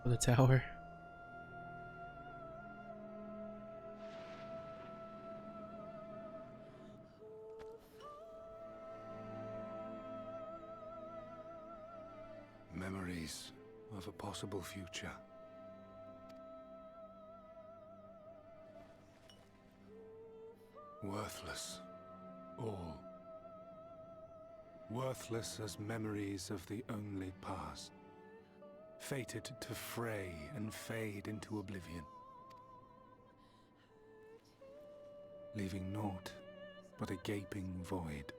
For the tower. Memories of a possible future. Worthless. All. Worthless as memories of the only past. Fated to fray and fade into oblivion. Leaving naught but a gaping void.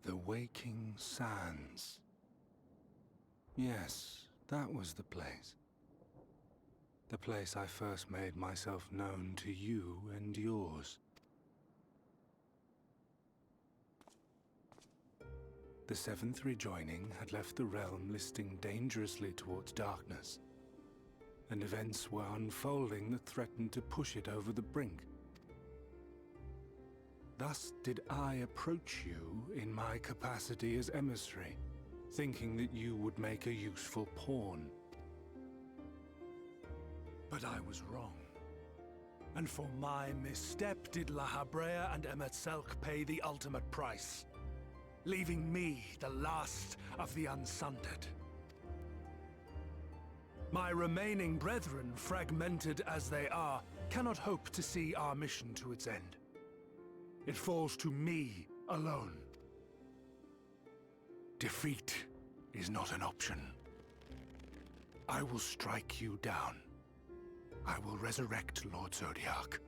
The Waking Sands. Yes, that was the place. The place I first made myself known to you and yours. The Seventh Rejoining had left the realm listing dangerously towards darkness, and events were unfolding that threatened to push it over the brink. Thus did I approach you in my capacity as emissary, thinking that you would make a useful pawn. But I was wrong. And for my misstep did La Habrea and Emet-Selch pay the ultimate price, leaving me the last of the Unsundered. My remaining brethren, fragmented as they are, cannot hope to see our mission to its end. It falls to me alone. Defeat is not an option. I will strike you down. I will resurrect Lord Zodiac,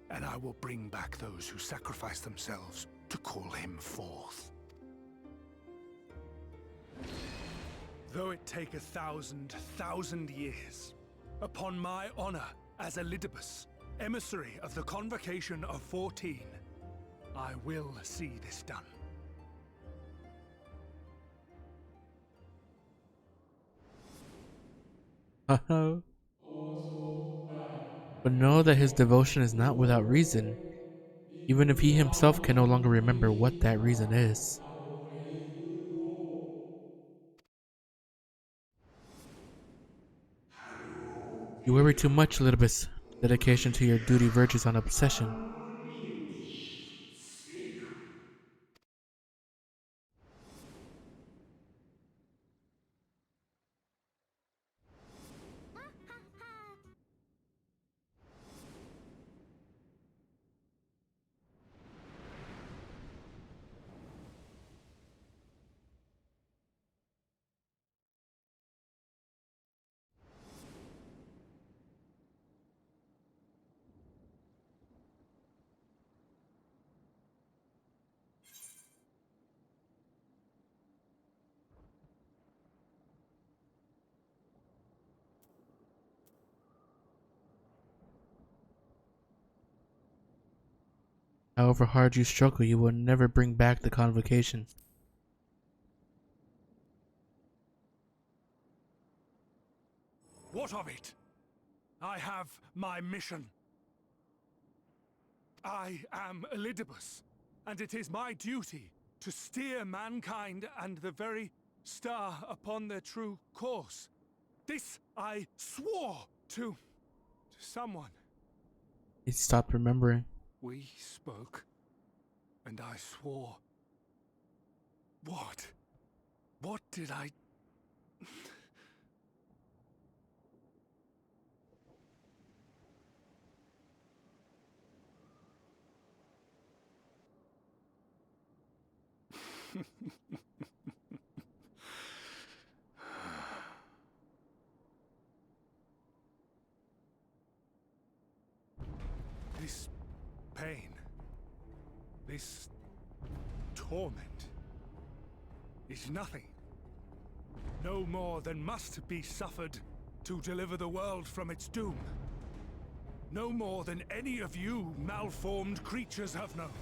and I will bring back those who sacrifice themselves to call him forth. Though it take 1,000 years, upon my honor as Elidibus, emissary of the Convocation of 14, I will see this done. Uh-oh. But know that his devotion is not without reason, even if he himself can no longer remember what that reason is. You worry too much, Elidibus. Dedication to your duty verges on obsession. However hard you struggle, you will never bring back the Convocation. What of it? I have my mission. I am Elidibus, and it is my duty to steer mankind and the very star upon their true course. This I swore to someone. He stopped remembering. We spoke, and I swore. What? What did I... This pain, this torment, is nothing. No more than must be suffered to deliver the world from its doom. No more than any of you malformed creatures have known.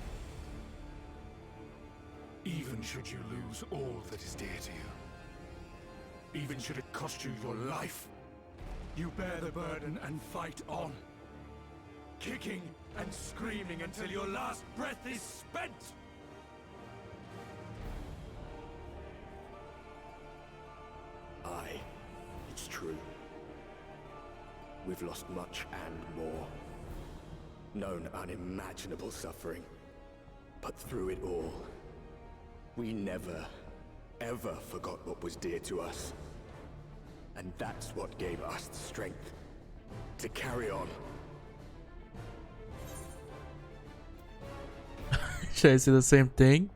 Even should you lose all that is dear to you, even should it cost you your life, you bear the burden and fight on, kicking and screaming until your last breath is spent! Aye, it's true. We've lost much and more. Known unimaginable suffering. But through it all, we never, ever forgot what was dear to us. And that's what gave us the strength to carry on. Should I say the same thing?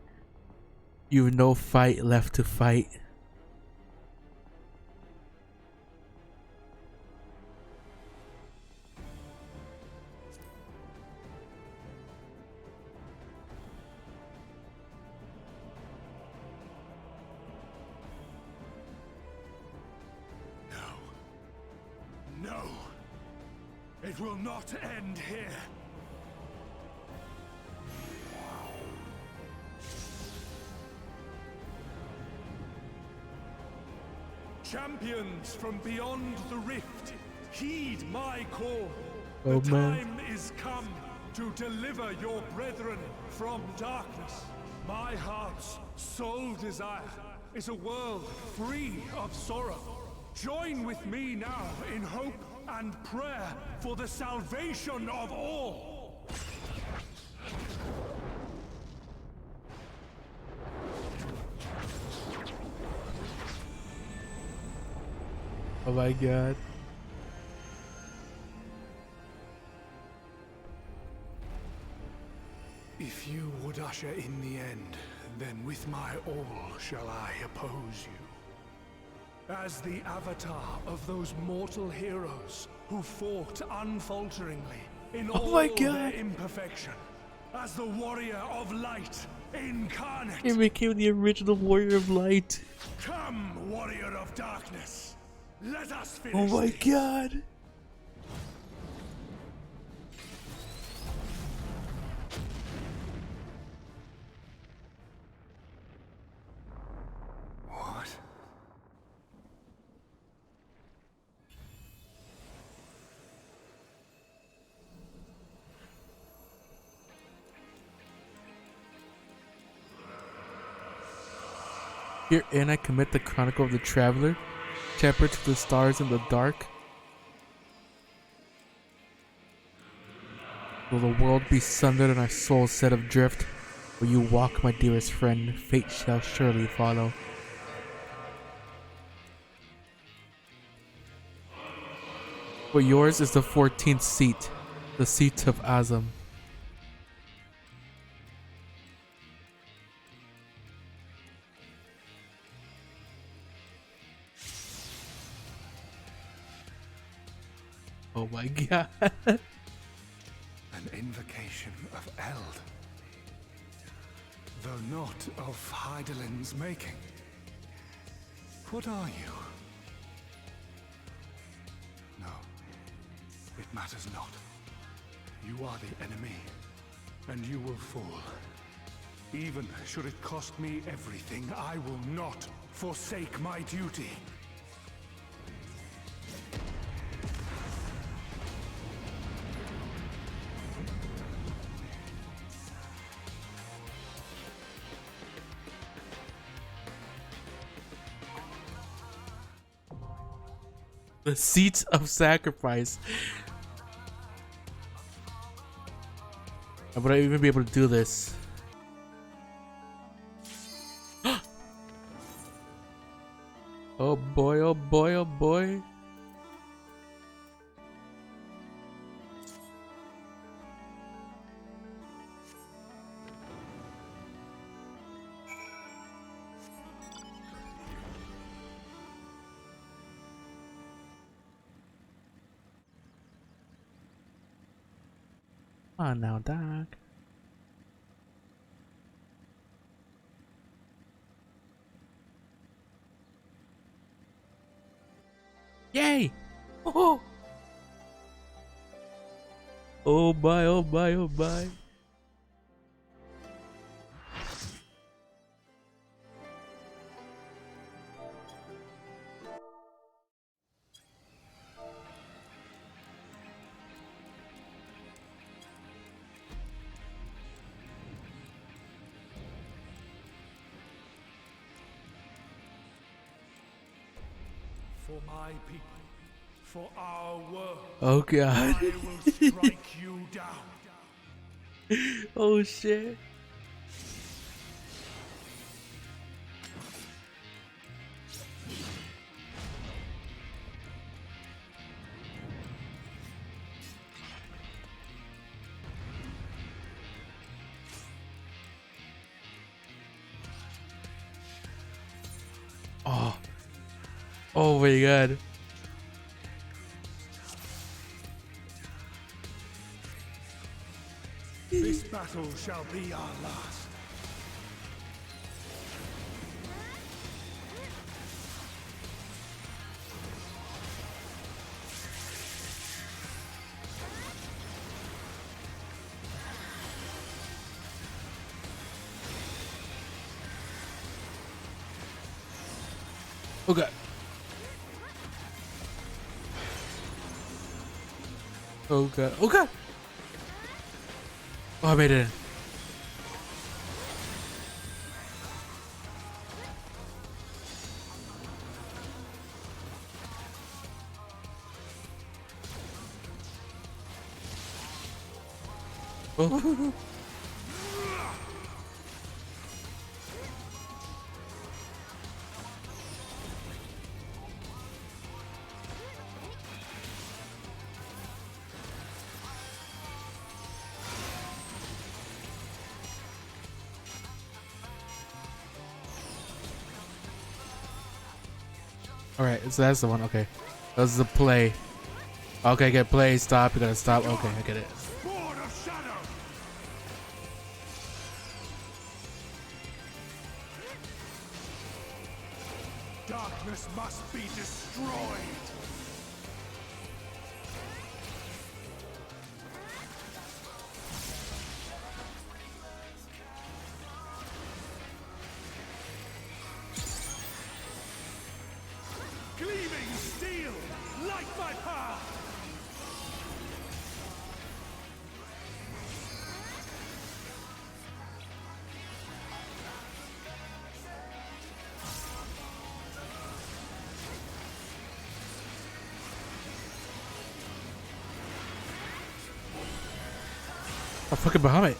You've no fight left to fight. No. It will not end here. Champions from beyond the rift, heed my call. Oh, the man. time is come to deliver your brethren from darkness. My heart's sole desire is a world free of sorrow. Join with me now in hope and prayer for the salvation of all. Oh my god. If you would usher in the end, then with my all shall I oppose you. As the avatar of those mortal heroes who fought unfalteringly in all my their God. imperfection. As the warrior of light incarnate. He became the original warrior of light. Come, warrior of darkness. Let us finish Oh my this. god. What? Herein I commit the chronicle of the traveler, shepherd to the stars in the dark. Will the world be sundered and our souls set adrift? Will you walk, my dearest friend? Fate shall surely follow. But yours is the 14th seat, the seat of Azam. Oh my god. An invocation of Eld. Though not of Hydaelyn's making. What are you? No, it matters not. You are the enemy, and you will fall. Even should it cost me everything, I will not forsake my duty. The seat of sacrifice. Would I even be able to do this? Oh boy, oh boy, oh boy. Come on now, Doc. Yay! Oh! Oh my, oh my, oh my. For my people, for our world, Oh god. I will strike you down. Oh shit. Oh. Oh my god. This battle shall be our last. Oh god. Oh god. Oh god. Oh, I made it in. Oh. Alright, so that's the one. Okay. That was the play. Okay, get play, stop, you gotta stop. Okay, I get it. Sword of Shadow! Darkness must be destroyed! Gleaming steel, light my path! Oh, fucking Bahamut.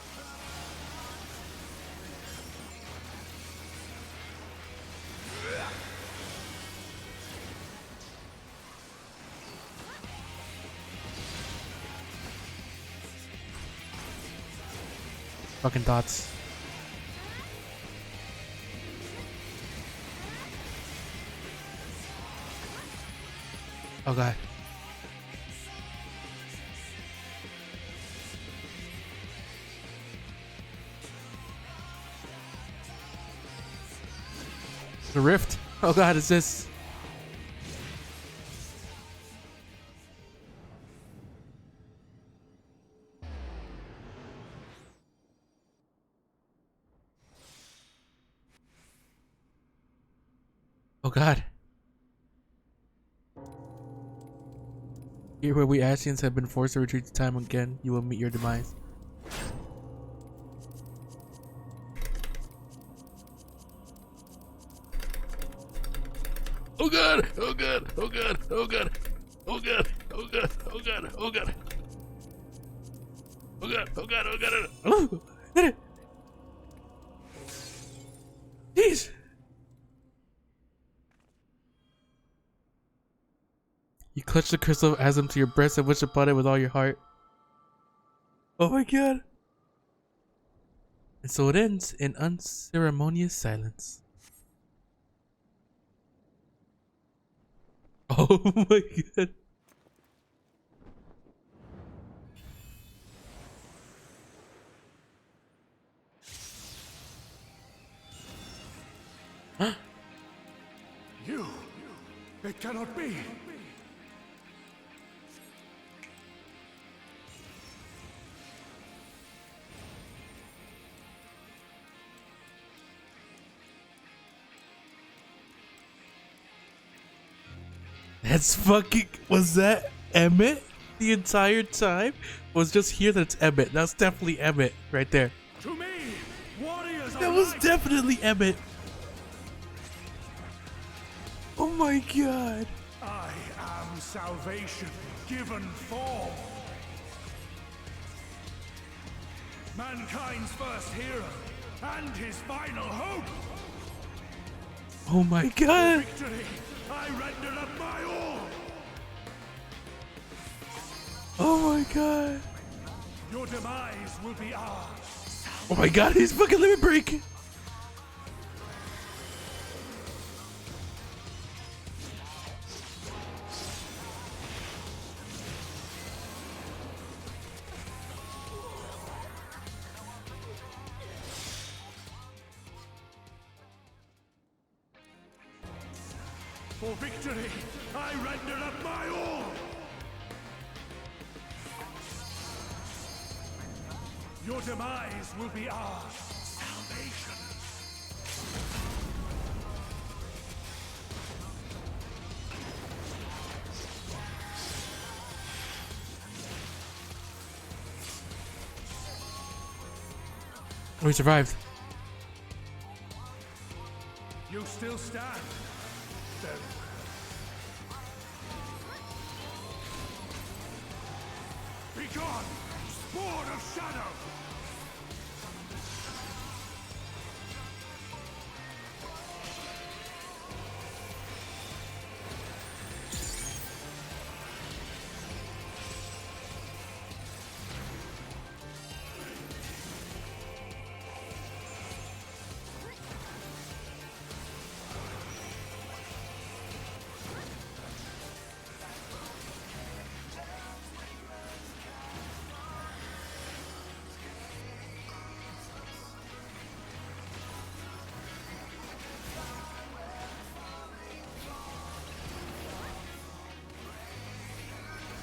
Fucking dots. Oh god. The rift. Oh god, is this? Oh god. Here where we Ascians have been forced to retreat to time again, you will meet your demise. Oh god! Oh god! Oh god! Oh god! Oh god! Oh god! Oh god! Oh god! Oh god! Oh god! Oh god! Oh! Hit it! Jeez! You clutch the crystal of Asm to your breast and wish upon it with all your heart. Oh my god! And so it ends in unceremonious silence. Oh my god. You! It cannot be! That's fucking. Was that Emmett the entire time? Was just here that it's Emmett. That's definitely Emmett right there. To me, warriors That was definitely Emmett. Oh my god. am salvation given form. Mankind's first hero and his final hope. Oh my god! Victory, I render up my all. Oh my god! Your demise will be ours. Oh my god, he's fucking limit break! For victory, I render up my all. Your demise will be ours. Salvation. Oh, he survived. You still stand. Very well. Be gone, spawn of shadow!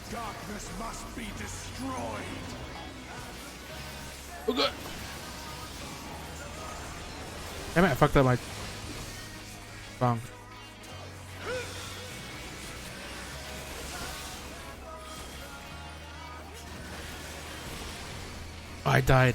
Darkness must be destroyed. Oh god! Damn it, I fucked up my song. Oh, I died.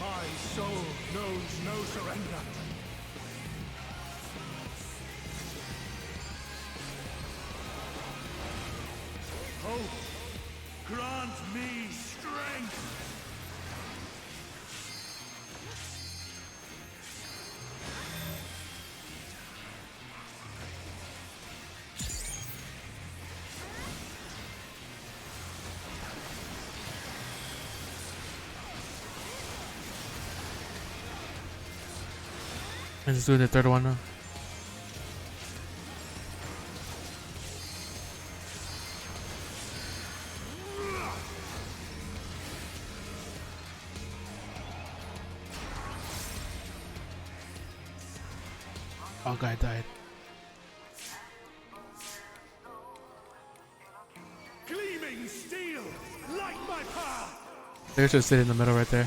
My soul knows no surrender. Hope, grant me strength. I'm just doing the third one now. Oh, guy died. Gleaming steel, light my path. They should sit in the middle right there.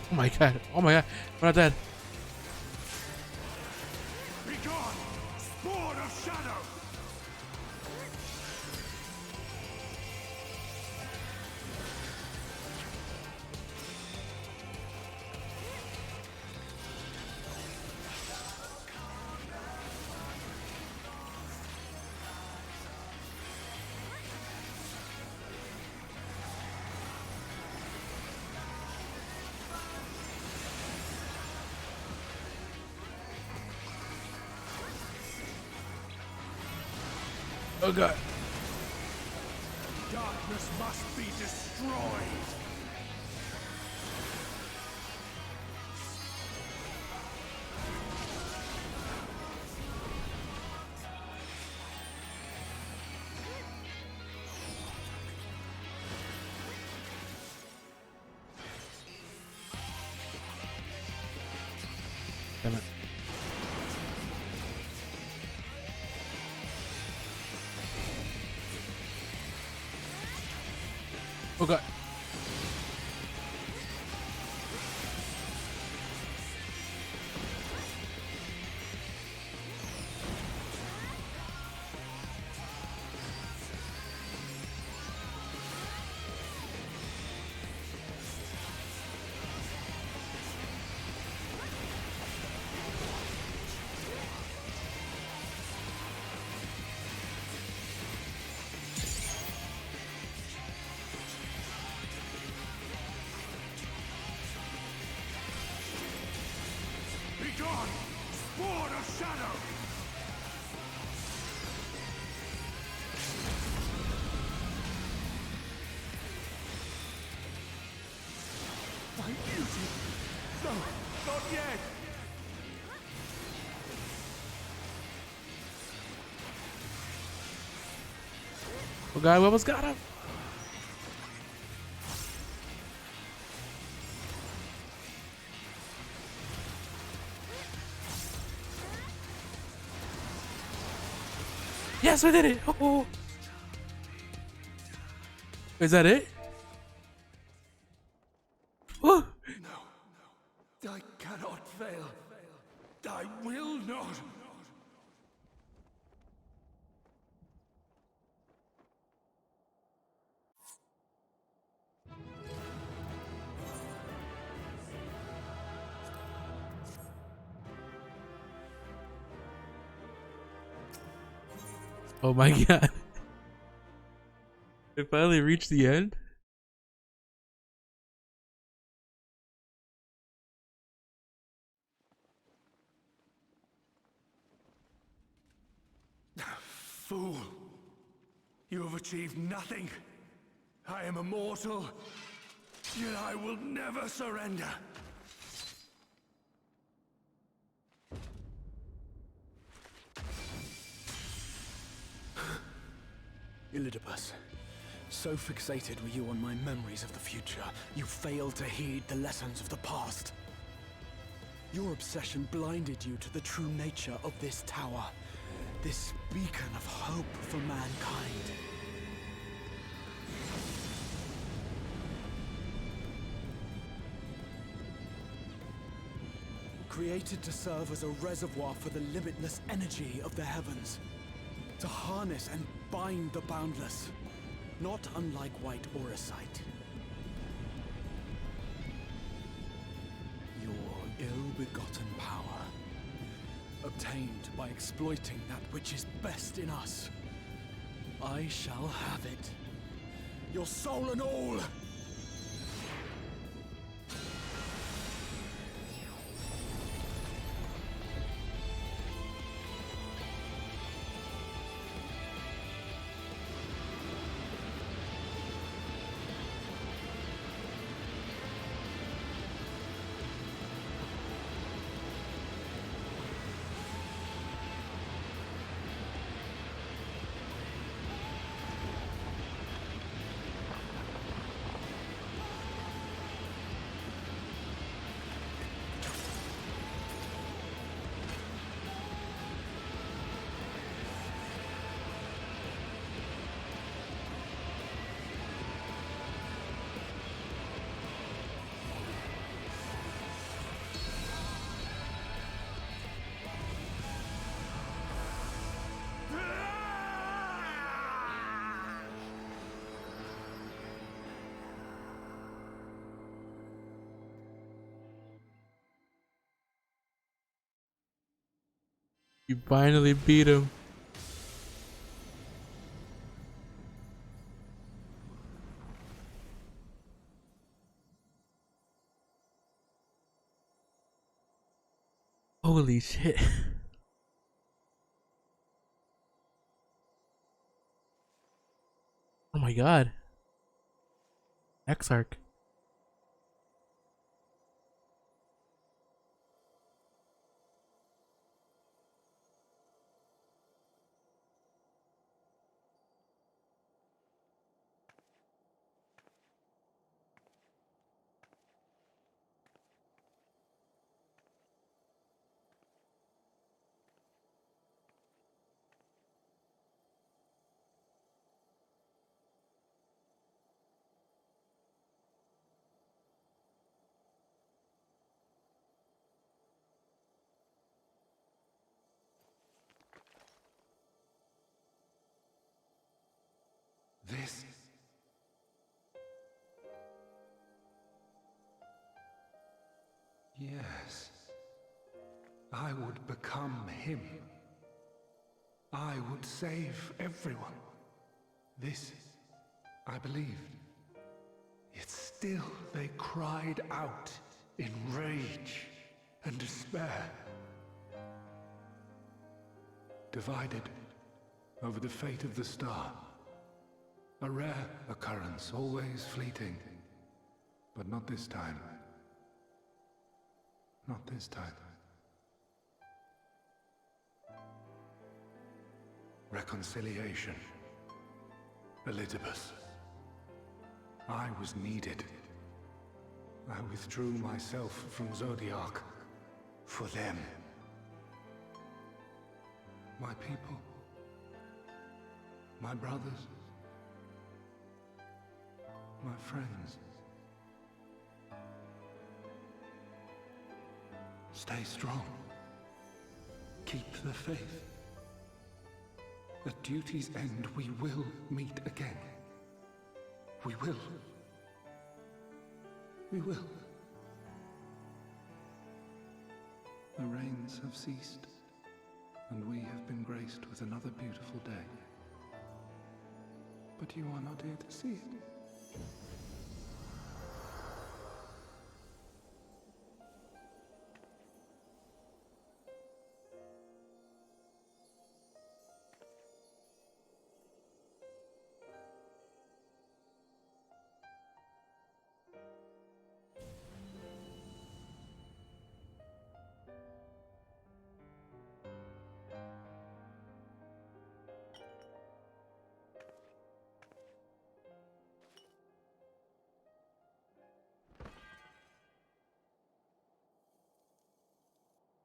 Oh my god. Oh my god. We're not dead. Be gone, spawn of shadow. Oh god. Darkness must be destroyed. Damn it. Oh god. Be gone, spawn of shadow. My beauty. No, not yet. Oh god, we almost got him. Yes, we did it. Oh. Is that it? Oh. No, I cannot fail. I will not. Oh my god. We finally reached the end. Fool. You have achieved nothing. I am immortal, yet I will never surrender. Elidibus, so fixated were you on my memories of the future, you failed to heed the lessons of the past. Your obsession blinded you to the true nature of this tower, this beacon of hope for mankind. Created to serve as a reservoir for the limitless energy of the heavens. To harness and bind the boundless, not unlike white auracite. Your ill-begotten power, obtained by exploiting that which is best in us. I shall have it. Your soul and all! You finally beat him. Holy shit. my god. Exarch. This. Yes. I would become him. I would save everyone. This, I believed. Yet still they cried out in rage and despair. Divided over the fate of the star. A rare occurrence, always fleeting. But not this time. Not this time. Reconciliation. Elizabeth. I was needed. I withdrew myself from Zodiac. For them. My people. My brothers. My friends. Stay strong. Keep the faith. At duty's end, we will meet again. We will. We will. The rains have ceased, and we have been graced with another beautiful day. But you are not here to see it.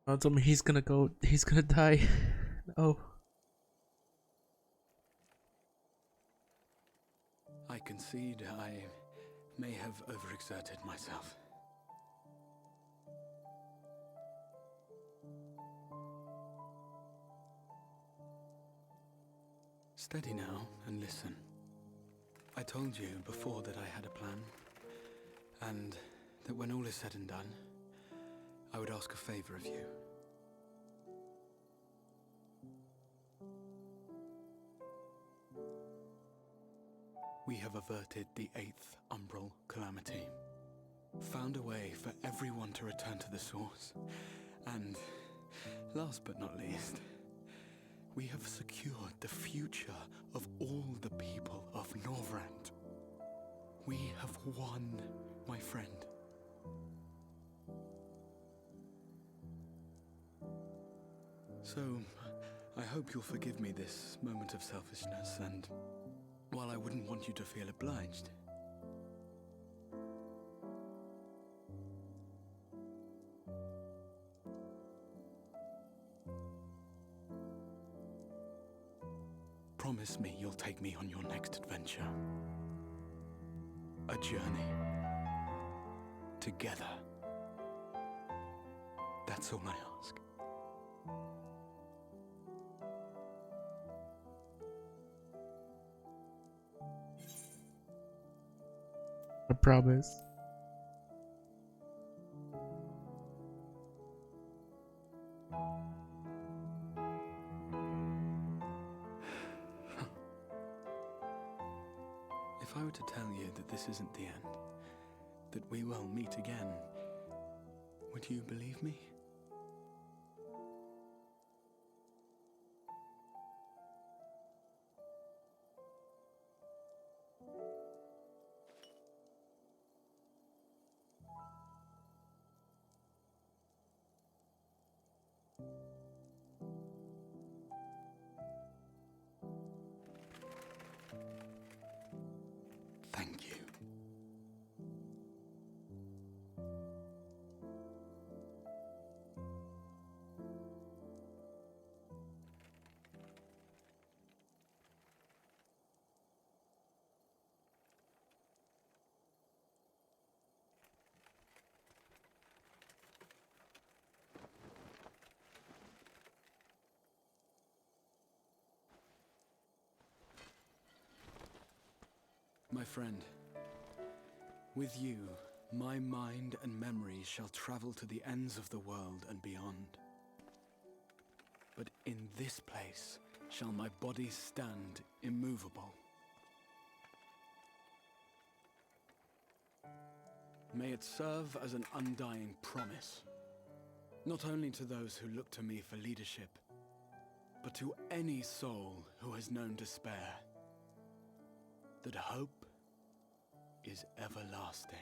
Don't tell me he's gonna die. No. I concede I may have overexerted myself. Steady now and listen. I told you before that I had a plan, and that when all is said and done, I would ask a favor of you. We have averted the 8th Umbral Calamity, found a way for everyone to return to the source, and, last but not least, we have secured the future of all the people of Norvrand. We have won, my friend. So, I hope you'll forgive me this moment of selfishness, and while I wouldn't want you to feel obliged, promise me you'll take me on your next adventure. A journey. Together. That's all I ask. I promise. If I were to tell you that this isn't the end, that we will meet again, would you believe me? friend. With you, my mind and memories shall travel to the ends of the world and beyond. But in this place shall my body stand immovable. May it serve as an undying promise, not only to those who look to me for leadership, but to any soul who has known despair, that hope is everlasting.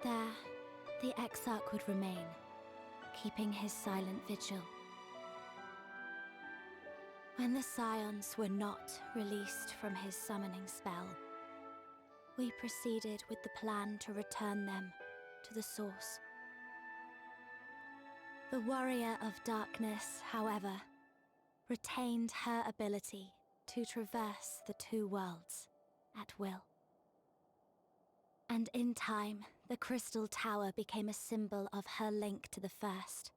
There, the Exarch would remain, keeping his silent vigil. When the Scions were not released from his summoning spell, we proceeded with the plan to return them to the source. The Warrior of Darkness, however, retained her ability to traverse the two worlds at will. And in time, the Crystal Tower became a symbol of her link to the First,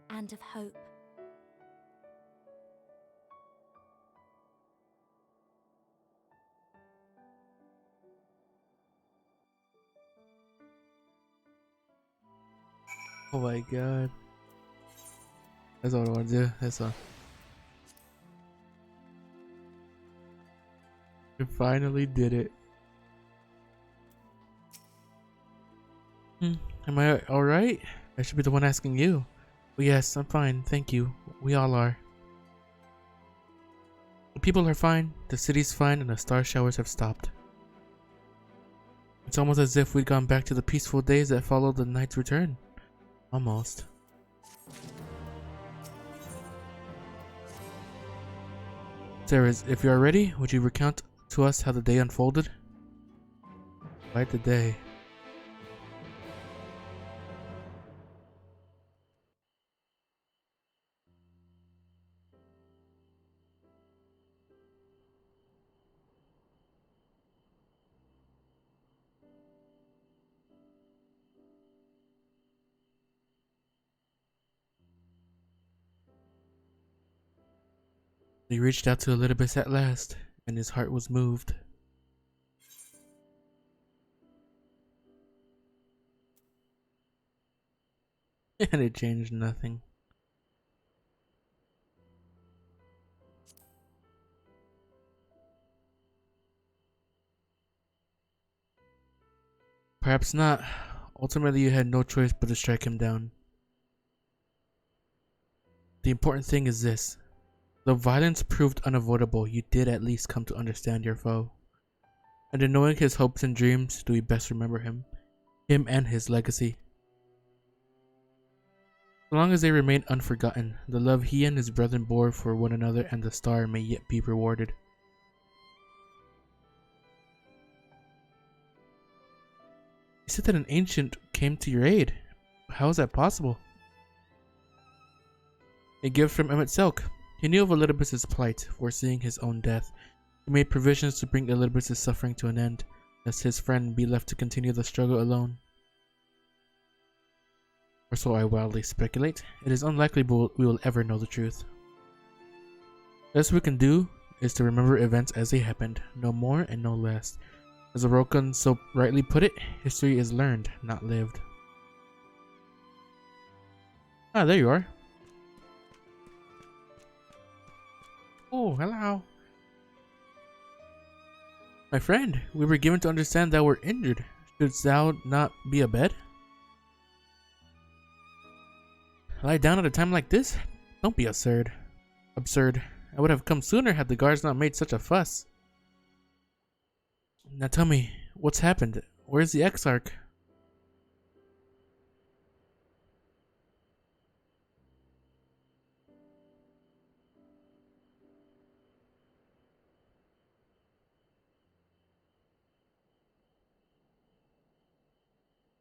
and of hope. Oh my god. That's all I want to do. That's all. We finally did it. Am I alright? I should be the one asking you. Well, yes, I'm fine, thank you. We all are. The people are fine, the city's fine, and the star showers have stopped. It's almost as if we'd gone back to the peaceful days that followed the knight's return. Almost. Sarah, if you are ready, would you recount to us how the day unfolded? Quite the day. He reached out to Elidibus at last, and his heart was moved. And it changed nothing. Perhaps not. Ultimately, you had no choice but to strike him down. The important thing is this. Though violence proved unavoidable, you did at least come to understand your foe. And in knowing his hopes and dreams, do we best remember him and his legacy. So long as they remain unforgotten, the love he and his brethren bore for one another and the star may yet be rewarded. You said that an ancient came to your aid. How is that possible? A gift from Emmett Selk. He knew of Elidibus' plight, foreseeing his own death. He made provisions to bring Elidibus' suffering to an end, lest his friend be left to continue the struggle alone. Or so I wildly speculate. It is unlikely we will ever know the truth. The best we can do is to remember events as they happened, no more and no less. As Orokan so rightly put it, history is learned, not lived. Ah, there you are. Oh, hello. My friend, we were given to understand that we're injured. Shouldst thou not be abed? Lie down at a time like this? Don't be absurd. Absurd. I would have come sooner had the guards not made such a fuss. Now tell me, what's happened? Where's the Exarch?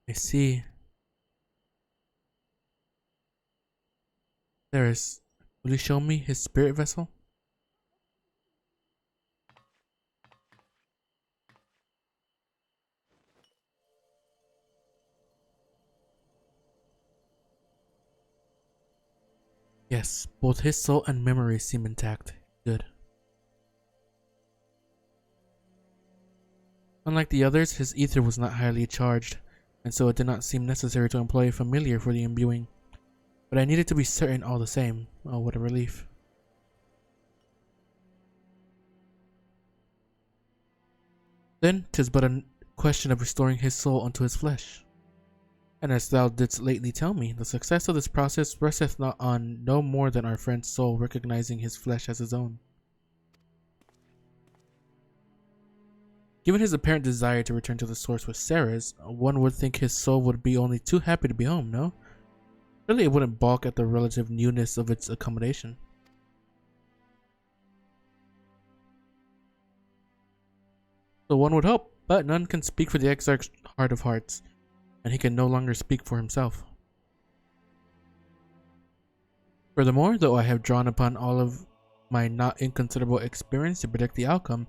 I see. There is. Will you show me his spirit vessel? Yes, both his soul and memory seem intact. Good. Unlike the others, his ether was not highly charged, and so it did not seem necessary to employ a familiar for the imbuing. But I needed to be certain all the same. Oh, what a relief. Then 'tis but a question of restoring his soul unto his flesh. And as thou didst lately tell me, the success of this process resteth not on no more than our friend's soul recognizing his flesh as his own. Given his apparent desire to return to the source with Sarah's, one would think his soul would be only too happy to be home, no? Really, it wouldn't balk at the relative newness of its accommodation. So one would hope, but none can speak for the Exarch's heart of hearts, and he can no longer speak for himself. Furthermore, though I have drawn upon all of my not inconsiderable experience to predict the outcome,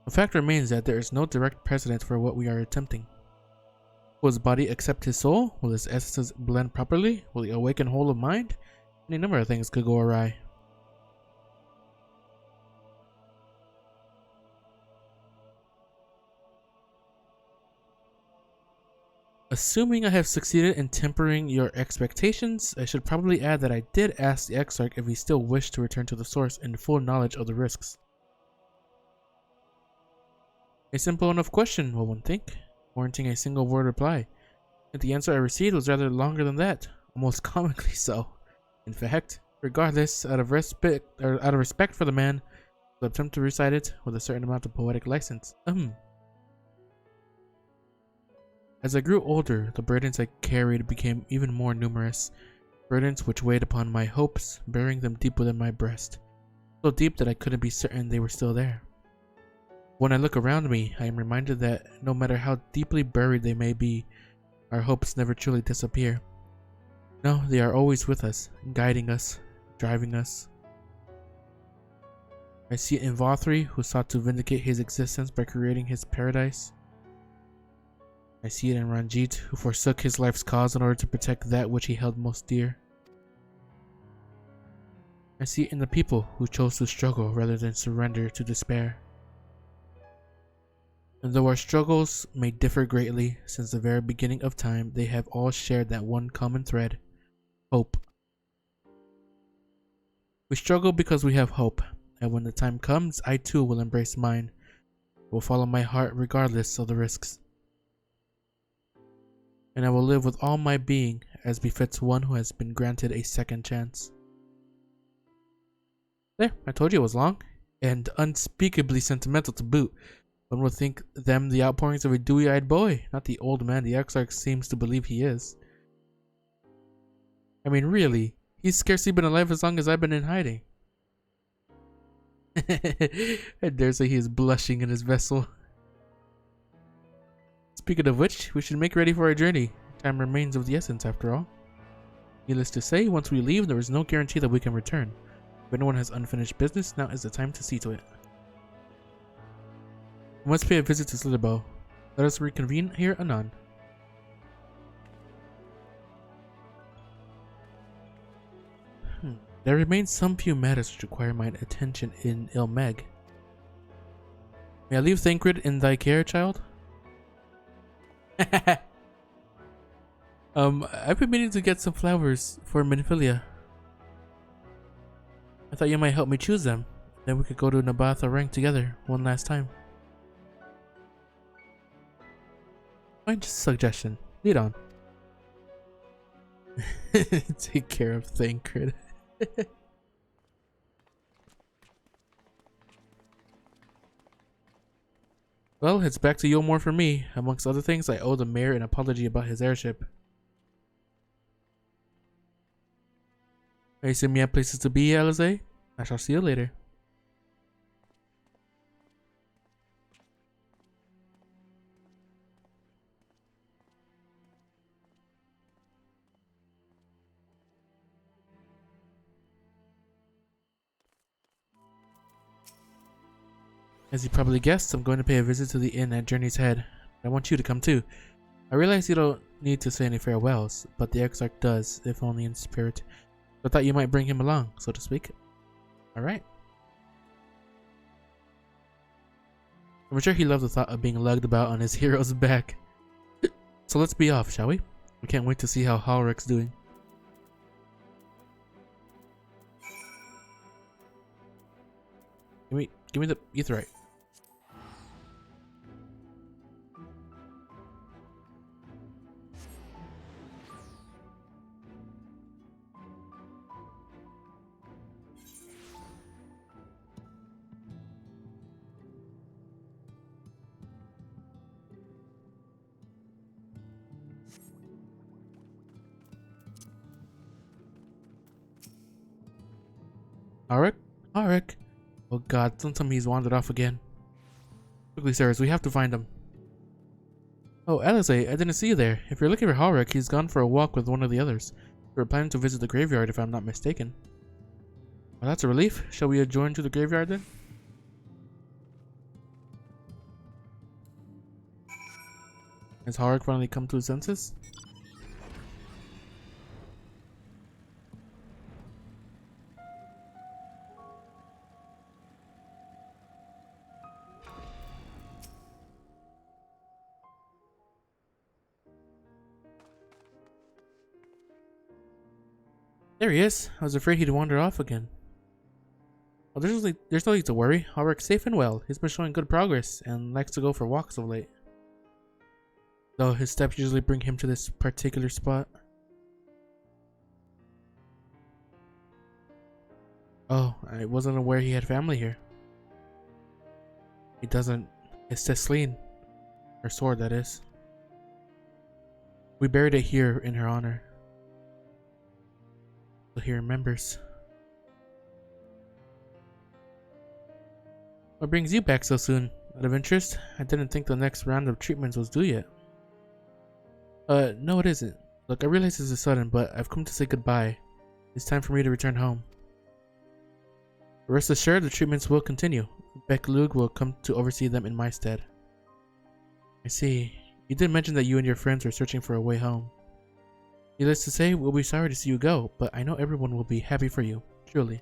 the fact remains that there is no direct precedent for what we are attempting. Will his body accept his soul? Will his essences blend properly? Will he awaken whole of mind? Any number of things could go awry. Assuming I have succeeded in tempering your expectations, I should probably add that I did ask the Exarch if he still wished to return to the source in full knowledge of the risks. A simple enough question, will one think, warranting a single word reply. Yet the answer I received was rather longer than that, almost comically so. In fact, regardless, out of respect for the man, I'll attempt to recite it with a certain amount of poetic license. As I grew older, the burdens I carried became even more numerous, burdens which weighed upon my hopes, burying them deep within my breast, so deep that I couldn't be certain they were still there. When I look around me, I am reminded that no matter how deeply buried they may be, our hopes never truly disappear. No, they are always with us, guiding us, driving us. I see it in Vothri, who sought to vindicate his existence by creating his paradise. I see it in Ranjit, who forsook his life's cause in order to protect that which he held most dear. I see it in the people who chose to struggle rather than surrender to despair. And though our struggles may differ greatly, since the very beginning of time, they have all shared that one common thread: hope. We struggle because we have hope, and when the time comes, I too will embrace mine. I will follow my heart regardless of the risks. And I will live with all my being as befits one who has been granted a second chance. There, I told you it was long, and unspeakably sentimental to boot. One would think them the outpourings of a dewy-eyed boy, not the old man the Exarch seems to believe he is. I mean, really, he's scarcely been alive as long as I've been in hiding. I dare say he is blushing in his vessel. Speaking of which, we should make ready for our journey. Time remains of the essence, after all. Needless to say, once we leave, there is no guarantee that we can return. If anyone has unfinished business, now is the time to see to it. We must pay a visit to Slitherbow. Let us reconvene here anon. There remain some few matters which require my attention in Ilmeg. May I leave Thancred in thy care, child? I've been meaning to get some flowers for Minfilia. I thought you might help me choose them. Then we could go to Nabatha Rank together one last time. My suggestion. Lead on. Take care of Thancred. Well, it's back to Yulmore for me. Amongst other things, I owe the mayor an apology about his airship. I assume you have places to be, Alize? I shall see you later. As you probably guessed, I'm going to pay a visit to the inn at Journey's Head. I want you to come too. I realize you don't need to say any farewells, but the Exarch does, if only in spirit. So I thought you might bring him along, so to speak. Alright. I'm sure he loved the thought of being lugged about on his hero's back. So let's be off, shall we? We can't wait to see how Halrick's doing. Give me the Aetheryte. Halrick? Halrick? Oh god, don't tell me he's wandered off again. Quickly, sirs, we have to find him. Oh, Alize, I didn't see you there. If you're looking for Halrick, he's gone for a walk with one of the others. We were planning to visit the graveyard if I'm not mistaken. Well, that's a relief. Shall we adjourn to the graveyard then? Has Halrick finally come to his senses? There he is. I was afraid he'd wander off again. Well, there's no need to worry. Halrick's safe and well. He's been showing good progress and likes to go for walks of late. Though his steps usually bring him to this particular spot. Oh, I wasn't aware he had family here. He doesn't. It's Cecile. Her sword, that is. We buried it here in her honor. So he remembers. What brings you back so soon? Out of interest? I didn't think the next round of treatments was due yet. No it isn't. Look, I realize this is sudden, but I've come to say goodbye. It's time for me to return home. Rest assured, the treatments will continue. Beck Lug will come to oversee them in my stead. I see. You did mention that you and your friends were searching for a way home. Needless to say, we'll be sorry to see you go, but I know everyone will be happy for you, truly.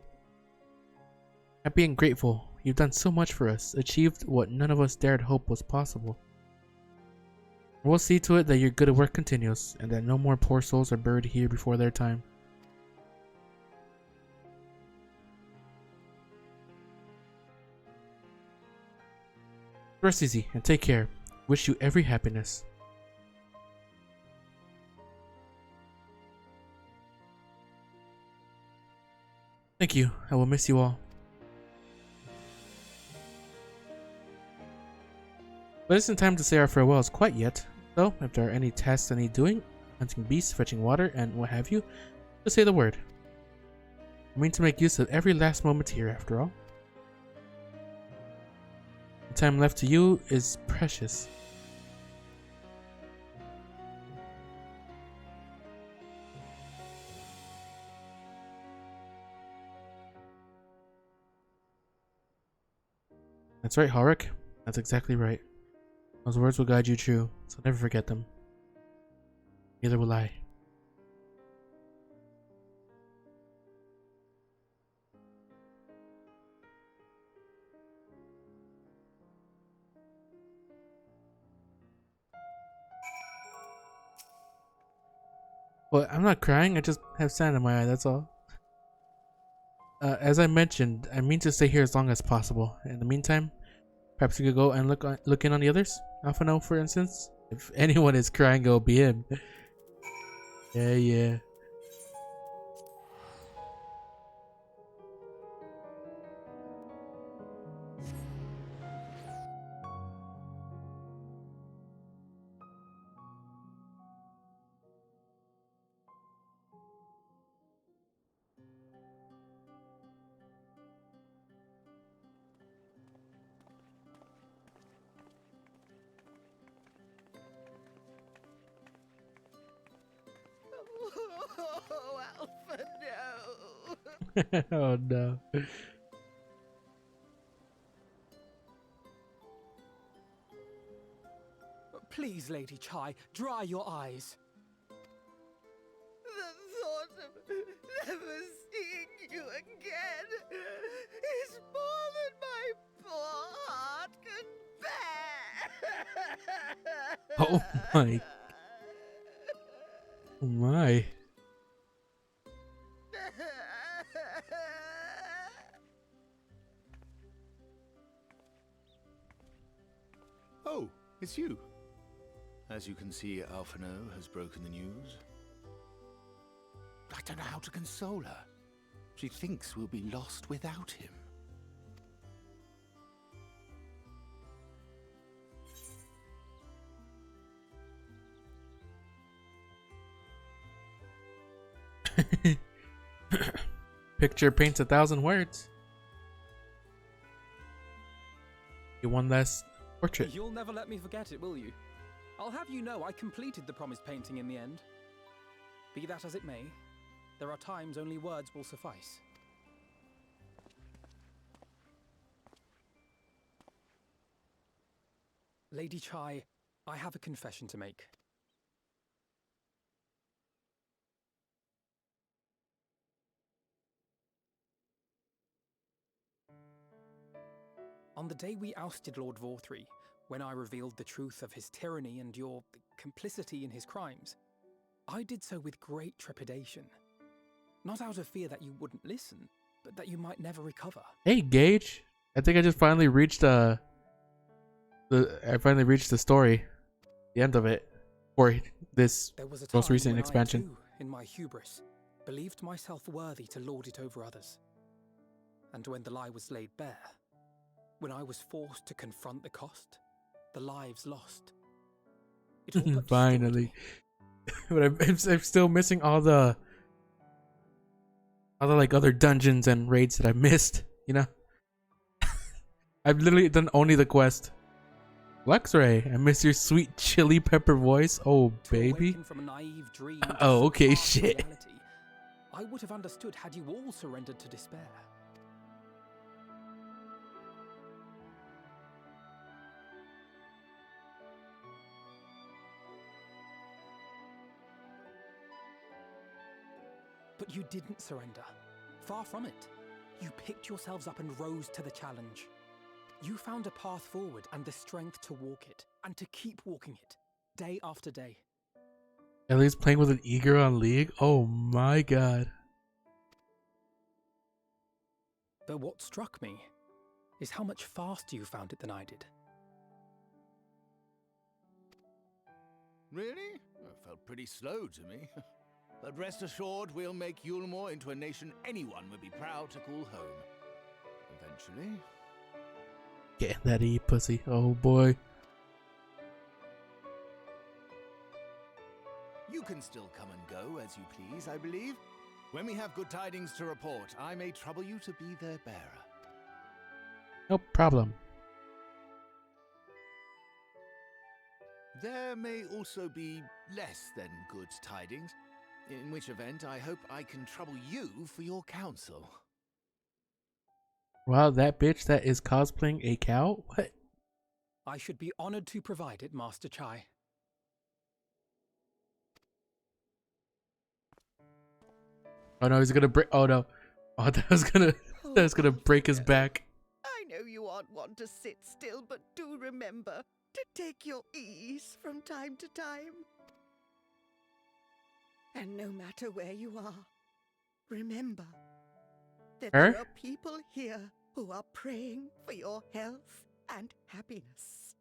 Happy and grateful. You've done so much for us, achieved what none of us dared hope was possible. We'll see to it that your good work continues, and that no more poor souls are buried here before their time. Rest easy, and take care. Wish you every happiness. Thank you. I will miss you all. But it isn't time to say our farewells quite yet. So, if there are any tasks I need doing, hunting beasts, fetching water, and what have you, just say the word. I mean to make use of every last moment here, after all. The time left to you is precious. That's right, Halrick. That's exactly right. Those words will guide you true, so never forget them. Neither will I. Well, I'm not crying. I just have sand in my eye. That's all. As I mentioned, I mean to stay here as long as possible. In the meantime, perhaps you could go and look in on the others. Alphano, for instance. If anyone is crying, it'll be him. Yeah, yeah. Oh, Alpha, no! Oh no. Please, Lady Chai, dry your eyes. The thought of never seeing you again is more than my poor heart can bear! Oh my. Oh my. Oh, it's you. As you can see, Alphano has broken the news. I don't know how to console her. She thinks we'll be lost without him. Picture paints 1,000 words. One last portrait. You'll never let me forget it, will you? I'll have you know I completed the promised painting in the end. Be that as it may, there are times only words will suffice. Lady Chai, I have a confession to make. On the day we ousted Lord Vorthree, when I revealed the truth of his tyranny and your complicity in his crimes, I did so with great trepidation. Not out of fear that you wouldn't listen, but that you might never recover. Hey Gage, I think I just finally reached the story, the end of it, for this There was a most time recent when expansion. I too, in my hubris, believed myself worthy to lord it over others. And when the lie was laid bare, when I was forced to confront the cost, the lives lost, it all but Finally. But I'm still missing all the like other dungeons and raids that I missed, you know? I've literally done only the quest. Luxray, I miss your sweet chili pepper voice. Oh, baby. From a naive dream Oh, okay, to shit. reality, I would have understood had you all surrendered to despair. But you didn't surrender. Far from it. You picked yourselves up and rose to the challenge. You found a path forward and the strength to walk it, and to keep walking it, day after day. At least playing with an eager on League? Oh my god. But what struck me is how much faster you found it than I did. Really? It felt pretty slow to me. But rest assured, we'll make Yulmore into a nation anyone would be proud to call home. Eventually. Getting that E pussy. Oh boy. You can still come and go as you please, I believe. When we have good tidings to report, I may trouble you to be their bearer. No problem. There may also be less than good tidings, in which event I hope I can trouble you for your counsel. Wow, that bitch that is cosplaying a cow? What? I should be honored to provide it, Master Chai. Oh no, he's gonna break. Oh no. Oh, that was gonna break his back. I know you aren't one to sit still, but do remember to take your ease from time to time. And no matter where you are, remember that Her? there are people here who are praying for your health and happiness.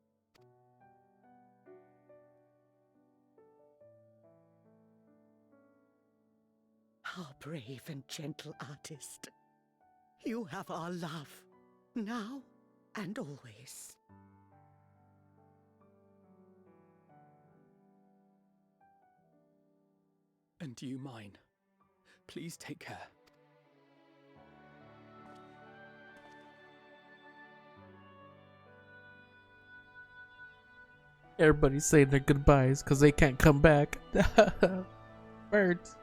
Our brave and gentle artist. You have our love, now and always. And you mine. Please take care. Everybody's saying their goodbyes because they can't come back. Birds.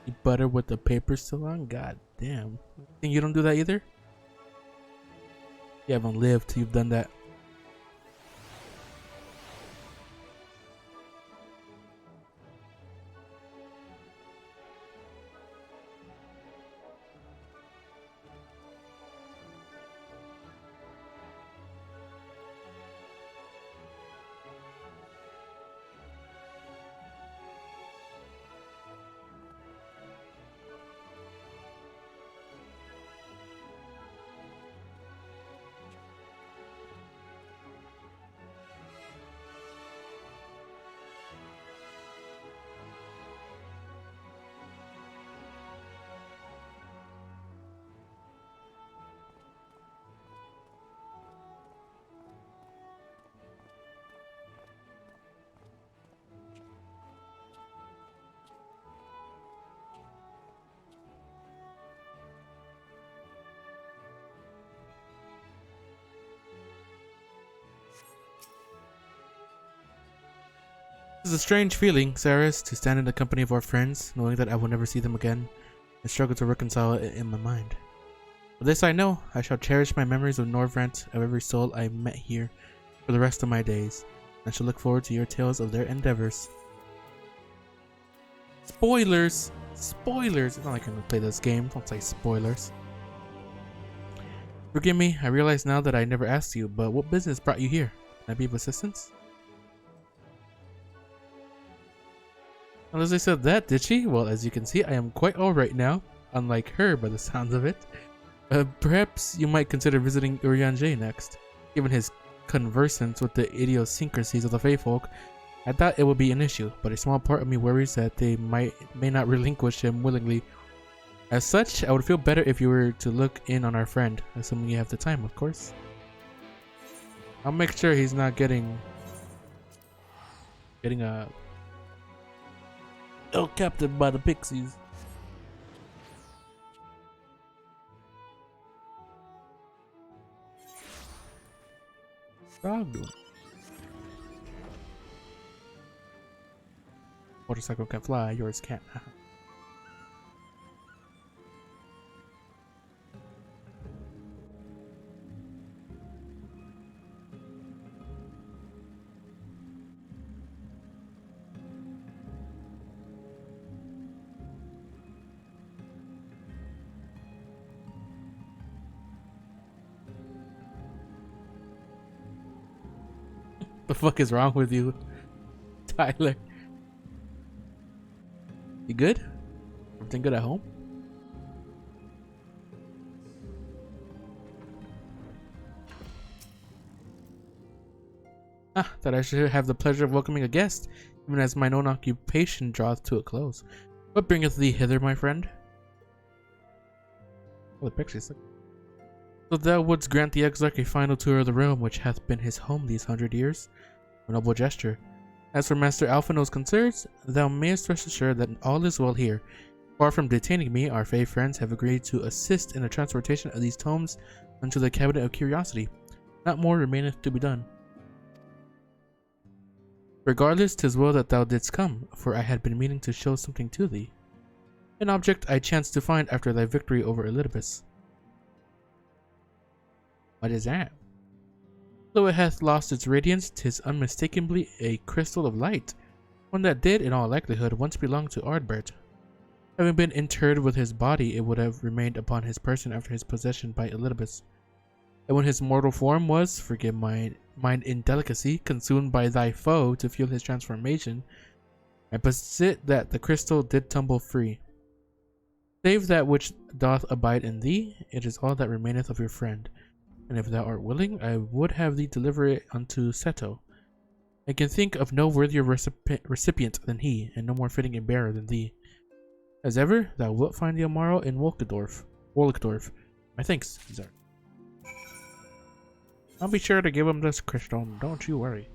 You butter with the paper still on? God damn. Think you don't do that either? You haven't lived till you've done that. It's a strange feeling, Saris, to stand in the company of our friends, knowing that I will never see them again, and struggle to reconcile it in my mind. But this I know, I shall cherish my memories of Norvrant, of every soul I met here, for the rest of my days, and shall look forward to your tales of their endeavors. Spoilers! Spoilers! It's not like I'm gonna play this game, don't say spoilers. Forgive me, I realize now that I never asked you, but what business brought you here? Can I be of assistance? Unless I said that, did she? Well, as you can see, I am quite alright now, unlike her by the sounds of it. Perhaps you might consider visiting Urianger next. Given his conversance with the idiosyncrasies of the Fae folk, I thought it would be an issue, but a small part of me worries that they may not relinquish him willingly. As such, I would feel better if you were to look in on our friend, assuming you have the time, of course. I'll make sure he's not getting captured by the pixies. Dog doing? Motorcycle can fly, yours can't. The fuck is wrong with you, Tyler? You good? Everything good at home? That I should have the pleasure of welcoming a guest, even as mine own occupation draweth to a close. What bringeth thee hither, my friend? Oh, the pictures. So thou wouldst grant the exarch a final tour of the realm which hath been his home these 100 years? A noble gesture. As for Master Alphino's concerns, thou mayest rest assured that all is well here. Far from detaining me, our Fae friends have agreed to assist in the transportation of these tomes unto the Cabinet of Curiosity. Not more remaineth to be done. Regardless, 'tis well that thou didst come, for I had been meaning to show something to thee. An object I chanced to find after thy victory over Elidibus. What is that? Though it hath lost its radiance, 'tis unmistakably a crystal of light, one that did, in all likelihood, once belong to Ardbert. Having been interred with his body, it would have remained upon his person after his possession by Elidibus. And when his mortal form was, forgive mine indelicacy, consumed by thy foe to fuel his transformation, I posit that the crystal did tumble free. Save that which doth abide in thee, it is all that remaineth of your friend. And if thou art willing, I would have thee deliver it unto Seto. I can think of no worthier recipient than he, and no more fitting a bearer than thee. As ever, thou wilt find thee tomorrow in Wolkendorf. My thanks, Zart. I'll be sure to give him this crystal, don't you worry.